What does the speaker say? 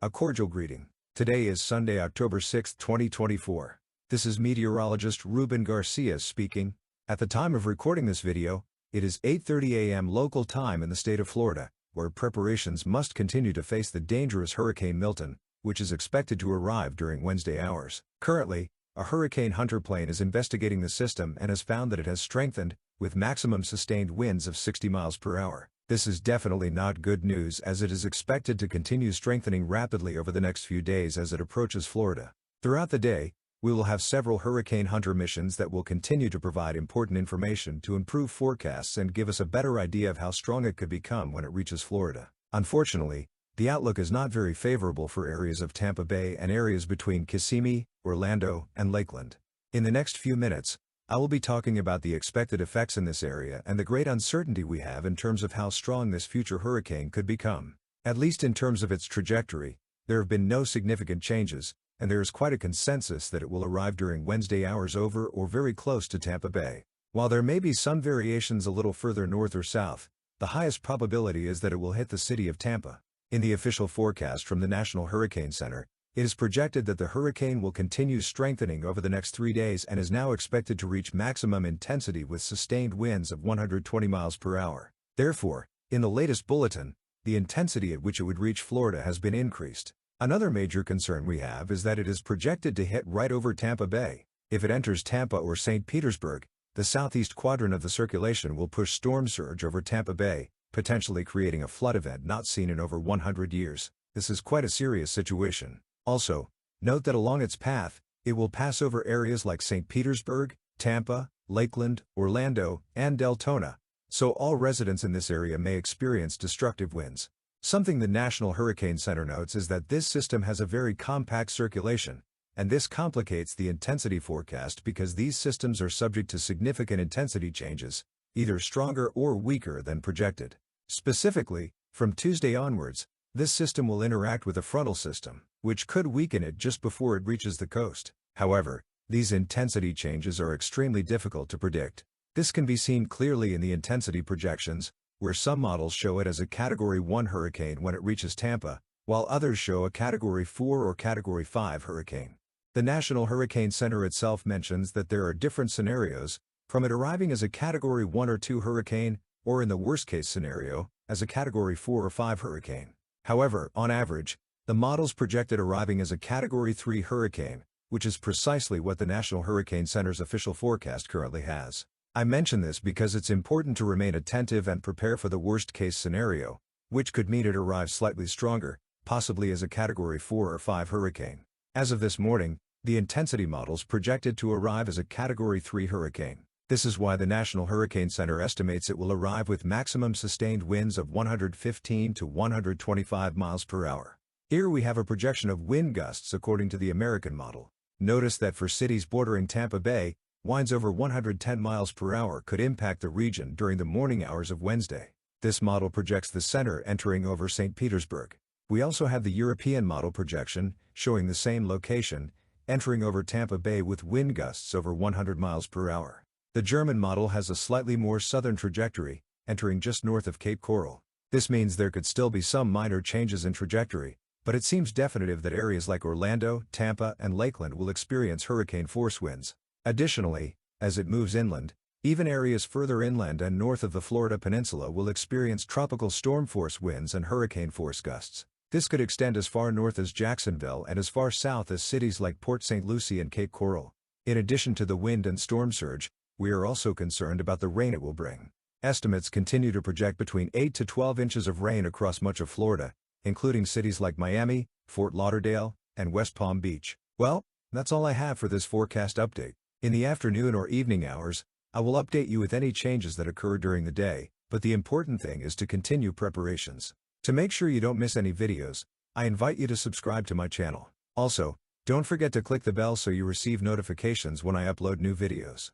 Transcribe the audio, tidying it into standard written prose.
A cordial greeting. Today is Sunday, October 6, 2024. This is meteorologist Ruben Garcia speaking. At the time of recording this video, it is 8:30 a.m. local time in the state of Florida, where preparations must continue to face the dangerous Hurricane Milton, which is expected to arrive during Wednesday hours. Currently, a hurricane hunter plane is investigating the system and has found that it has strengthened, with maximum sustained winds of 60 miles per hour. This is definitely not good news, as it is expected to continue strengthening rapidly over the next few days as it approaches Florida. Throughout the day, we will have several hurricane hunter missions that will continue to provide important information to improve forecasts and give us a better idea of how strong it could become when it reaches Florida. Unfortunately, the outlook is not very favorable for areas of Tampa Bay and areas between Kissimmee, Orlando, and Lakeland. In the next few minutes, I will be talking about the expected effects in this area and the great uncertainty we have in terms of how strong this future hurricane could become. At least in terms of its trajectory, there have been no significant changes, and there is quite a consensus that it will arrive during Wednesday hours over or very close to Tampa Bay. While there may be some variations a little further north or south, the highest probability is that it will hit the city of Tampa. In the official forecast from the National Hurricane Center, it is projected that the hurricane will continue strengthening over the next 3 days and is now expected to reach maximum intensity with sustained winds of 120 miles per hour. Therefore, in the latest bulletin, the intensity at which it would reach Florida has been increased. Another major concern we have is that it is projected to hit right over Tampa Bay. If it enters Tampa or St. Petersburg, the southeast quadrant of the circulation will push storm surge over Tampa Bay, potentially creating a flood event not seen in over 100 years. This is quite a serious situation. Also, note that along its path, it will pass over areas like St. Petersburg, Tampa, Lakeland, Orlando, and Deltona, so all residents in this area may experience destructive winds. Something the National Hurricane Center notes is that this system has a very compact circulation, and this complicates the intensity forecast because these systems are subject to significant intensity changes, either stronger or weaker than projected. Specifically, from Tuesday onwards, this system will interact with a frontal system, which could weaken it just before it reaches the coast. However, these intensity changes are extremely difficult to predict. This can be seen clearly in the intensity projections, where some models show it as a Category 1 hurricane when it reaches Tampa, while others show a Category 4 or Category 5 hurricane. The National Hurricane Center itself mentions that there are different scenarios, from it arriving as a Category 1 or 2 hurricane, or in the worst-case scenario, as a Category 4 or 5 hurricane. However, on average, the models projected arriving as a Category 3 hurricane, which is precisely what the National Hurricane Center's official forecast currently has. I mention this because it's important to remain attentive and prepare for the worst-case scenario, which could mean it arrives slightly stronger, possibly as a Category 4 or 5 hurricane. As of this morning, the intensity models projected to arrive as a Category 3 hurricane. This is why the National Hurricane Center estimates it will arrive with maximum sustained winds of 115 to 125 miles per hour. Here we have a projection of wind gusts according to the American model. Notice that for cities bordering Tampa Bay, winds over 110 miles per hour could impact the region during the morning hours of Wednesday. This model projects the center entering over St. Petersburg. We also have the European model projection, showing the same location, entering over Tampa Bay with wind gusts over 100 miles per hour. The German model has a slightly more southern trajectory, entering just north of Cape Coral. This means there could still be some minor changes in trajectory, but it seems definitive that areas like Orlando, Tampa, and Lakeland will experience hurricane force winds. Additionally, as it moves inland, even areas further inland and north of the Florida Peninsula will experience tropical storm force winds and hurricane force gusts. This could extend as far north as Jacksonville and as far south as cities like Port St. Lucie and Cape Coral. In addition to the wind and storm surge, we are also concerned about the rain it will bring. Estimates continue to project between 8 to 12 inches of rain across much of Florida, including cities like Miami, Fort Lauderdale, and West Palm Beach. Well, that's all I have for this forecast update. In the afternoon or evening hours, I will update you with any changes that occur during the day, but the important thing is to continue preparations. To make sure you don't miss any videos, I invite you to subscribe to my channel. Also, don't forget to click the bell so you receive notifications when I upload new videos.